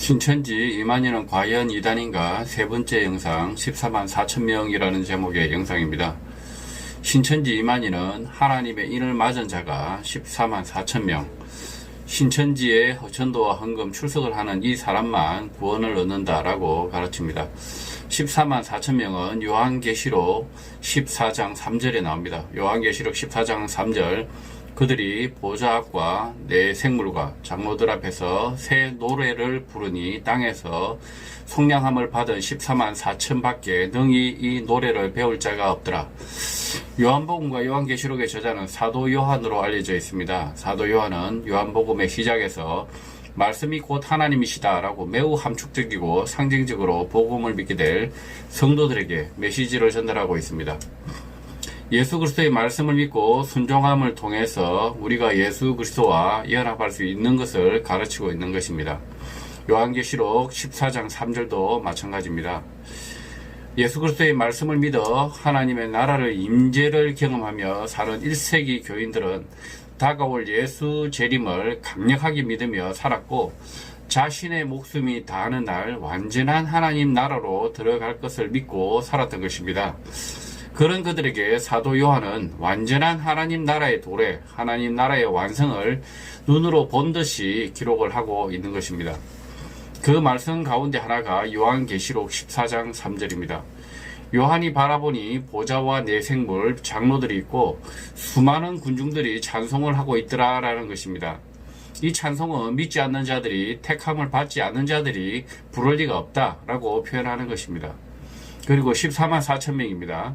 신천지 이만희는 과연 이단인가 세 번째 영상 14만 4천 명이라는 제목의 영상입니다. 신천지 이만희는 하나님의 인을 맞은 자가 14만 4천 명, 신천지에 전도와 헌금 출석을 하는 이 사람만 구원을 얻는다라고 가르칩니다. 14만 4천 명은 요한계시록 14장 3절에 나옵니다. 요한계시록 14장 3절, 그들이 보좌 앞과 내 생물과 장로들 앞에서 새 노래를 부르니 땅에서 속량함을 받은 14만 4천 밖에 능히 이 노래를 배울 자가 없더라. 요한복음과 요한계시록의 저자는 사도 요한으로 알려져 있습니다. 사도 요한은 요한복음의 시작에서 말씀이 곧 하나님이시다라고 매우 함축적이고 상징적으로 복음을 믿게 될 성도들에게 메시지를 전달하고 있습니다. 예수 그리스도의 말씀을 믿고 순종함을 통해서 우리가 예수 그리스도와 연합할 수 있는 것을 가르치고 있는 것입니다. 요한계시록 14장 3절도 마찬가지입니다. 예수 그리스도의 말씀을 믿어 하나님의 나라를 임재를 경험하며 사는 1세기 교인들은 다가올 예수 재림을 강력하게 믿으며 살았고, 자신의 목숨이 다하는 날 완전한 하나님 나라로 들어갈 것을 믿고 살았던 것입니다. 그런 그들에게 사도 요한은 완전한 하나님 나라의 도래, 하나님 나라의 완성을 눈으로 본 듯이 기록을 하고 있는 것입니다. 그 말씀 가운데 하나가 요한계시록 14장 3절입니다. 요한이 바라보니 보좌와 내생물, 장로들이 있고 수많은 군중들이 찬송을 하고 있더라라는 것입니다. 이 찬송은 믿지 않는 자들이, 택함을 받지 않는 자들이 부를 리가 없다라고 표현하는 것입니다. 그리고 14만 4천 명입니다.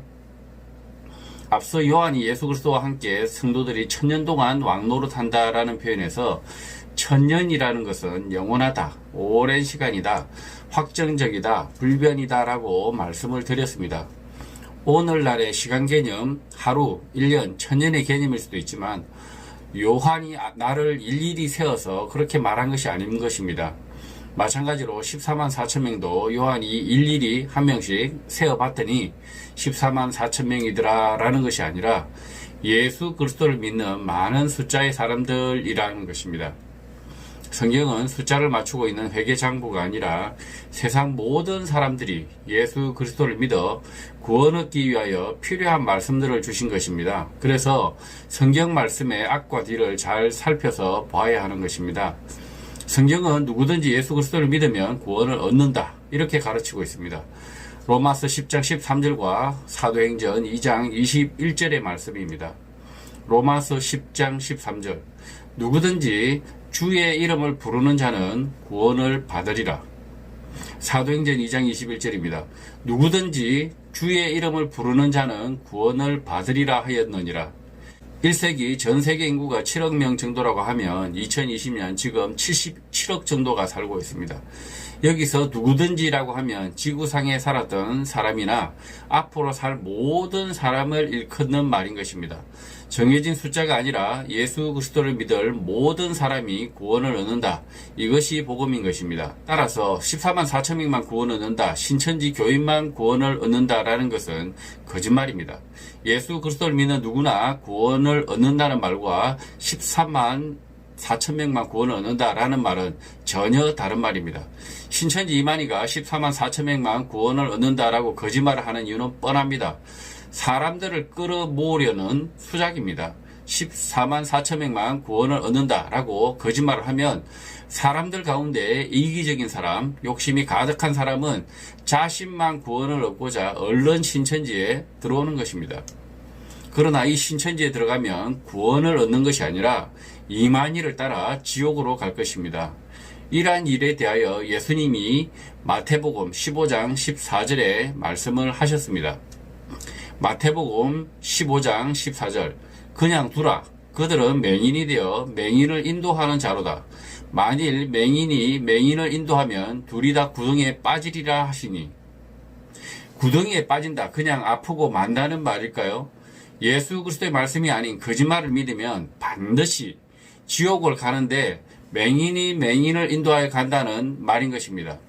앞서 요한이 예수 그리스도와 함께 성도들이 1000년 동안 왕노릇한다라는 표현에서 1000년이라는 것은 영원하다, 오랜 시간이다, 확정적이다, 불변이다 라고 말씀을 드렸습니다. 오늘날의 시간 개념, 하루, 1년, 1000년의 개념일 수도 있지만 요한이 나를 일일이 세어서 그렇게 말한 것이 아닌 것입니다. 마찬가지로 14만 4천 명도 요한이 일일이 한 명씩 세어봤더니 14만 4천 명이더라 라는 것이 아니라 예수 그리스도를 믿는 많은 숫자의 사람들이라는 것입니다. 성경은 숫자를 맞추고 있는 회계장부가 아니라 세상 모든 사람들이 예수 그리스도를 믿어 구원 얻기 위하여 필요한 말씀들을 주신 것입니다. 그래서 성경 말씀의 앞과 뒤를 잘 살펴서 봐야 하는 것입니다. 성경은 누구든지 예수 그리스도를 믿으면 구원을 얻는다, 이렇게 가르치고 있습니다. 로마서 10장 13절과 사도행전 2장 21절의 말씀입니다. 로마서 10장 13절, 누구든지 주의 이름을 부르는 자는 구원을 받으리라. 사도행전 2장 21절입니다. 누구든지 주의 이름을 부르는 자는 구원을 받으리라 하였느니라. 1세기 전 세계 인구가 7억 명 정도라고 하면 2020년 지금 77억 정도가 살고 있습니다. 여기서 누구든지라고 하면 지구상에 살았던 사람이나 앞으로 살 모든 사람을 일컫는 말인 것입니다. 정해진 숫자가 아니라 예수 그리스도를 믿을 모든 사람이 구원을 얻는다, 이것이 복음인 것입니다. 따라서 14만 4천 명만 구원을 얻는다, 신천지 교인만 구원을 얻는다라는 것은 거짓말입니다. 예수 그리스도를 믿는 누구나 구원을 얻는다는 말과 14만 4천 명만 구원을 얻는다라는 말은 전혀 다른 말입니다. 신천지 이만희가 14만 4천 명만 구원을 얻는다라고 거짓말을 하는 이유는 뻔합니다. 사람들을 끌어모으려는 수작입니다. 14만 4천 명만 구원을 얻는다라고 거짓말을 하면 사람들 가운데 이기적인 사람, 욕심이 가득한 사람은 자신만 구원을 얻고자 얼른 신천지에 들어오는 것입니다. 그러나 이 신천지에 들어가면 구원을 얻는 것이 아니라 이만희를 따라 지옥으로 갈 것입니다. 이러한 일에 대하여 예수님이 마태복음 15장 14절에 말씀을 하셨습니다. 마태복음 15장 14절, 그냥 두라. 그들은 맹인이 되어 맹인을 인도하는 자로다. 만일 맹인이 맹인을 인도하면 둘이 다 구덩이에 빠지리라 하시니. 구덩이에 빠진다, 그냥 아프고 만다는 말일까요? 예수 그리스도의 말씀이 아닌 거짓말을 믿으면 반드시 지옥을 가는데 맹인이 맹인을 인도하여 간다는 말인 것입니다.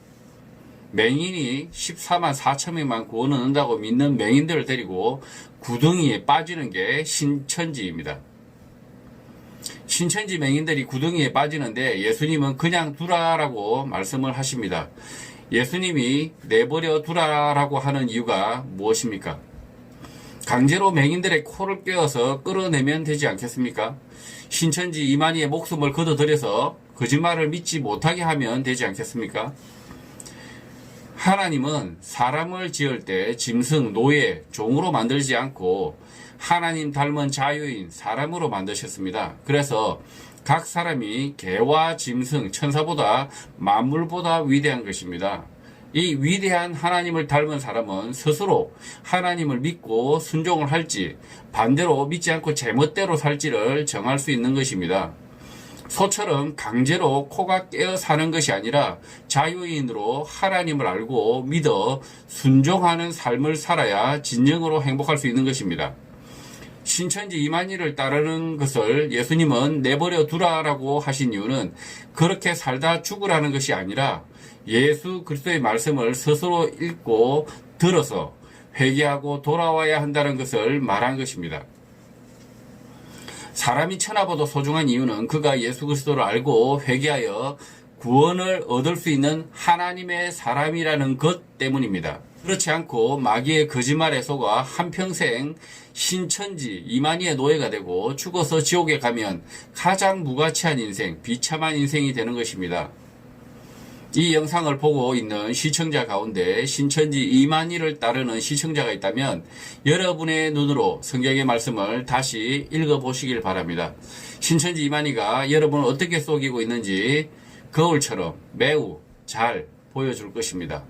맹인이 14만 4천 명만 구원을 얻는다고 믿는 맹인들을 데리고 구덩이에 빠지는 게 신천지입니다. 신천지 맹인들이 구덩이에 빠지는데 예수님은 그냥 두라라고 말씀을 하십니다. 예수님이 내버려 두라라고 하는 이유가 무엇입니까? 강제로 맹인들의 코를 꿰어서 끌어내면 되지 않겠습니까? 신천지 이만희의 목숨을 걷어들여서 거짓말을 믿지 못하게 하면 되지 않겠습니까? 하나님은 사람을 지을 때 짐승, 노예, 종으로 만들지 않고 하나님 닮은 자유인 사람으로 만드셨습니다. 그래서 각 사람이 개와 짐승, 천사보다 만물보다 위대한 것입니다. 이 위대한 하나님을 닮은 사람은 스스로 하나님을 믿고 순종을 할지 반대로 믿지 않고 제멋대로 살지를 정할 수 있는 것입니다. 소처럼 강제로 코가 깨어 사는 것이 아니라 자유인으로 하나님을 알고 믿어 순종하는 삶을 살아야 진정으로 행복할 수 있는 것입니다. 신천지 이만희를 따르는 것을 예수님은 내버려 두라라고 하신 이유는 그렇게 살다 죽으라는 것이 아니라 예수 그리스도의 말씀을 스스로 읽고 들어서 회개하고 돌아와야 한다는 것을 말한 것입니다. 사람이 천하보다 소중한 이유는 그가 예수 그리스도를 알고 회개하여 구원을 얻을 수 있는 하나님의 사람이라는 것 때문입니다. 그렇지 않고 마귀의 거짓말에 속아 한평생 신천지 이만희의 노예가 되고 죽어서 지옥에 가면 가장 무가치한 인생, 비참한 인생이 되는 것입니다. 이 영상을 보고 있는 시청자 가운데 신천지 이만희를 따르는 시청자가 있다면 여러분의 눈으로 성경의 말씀을 다시 읽어보시길 바랍니다. 신천지 이만희가 여러분을 어떻게 속이고 있는지 거울처럼 매우 잘 보여줄 것입니다.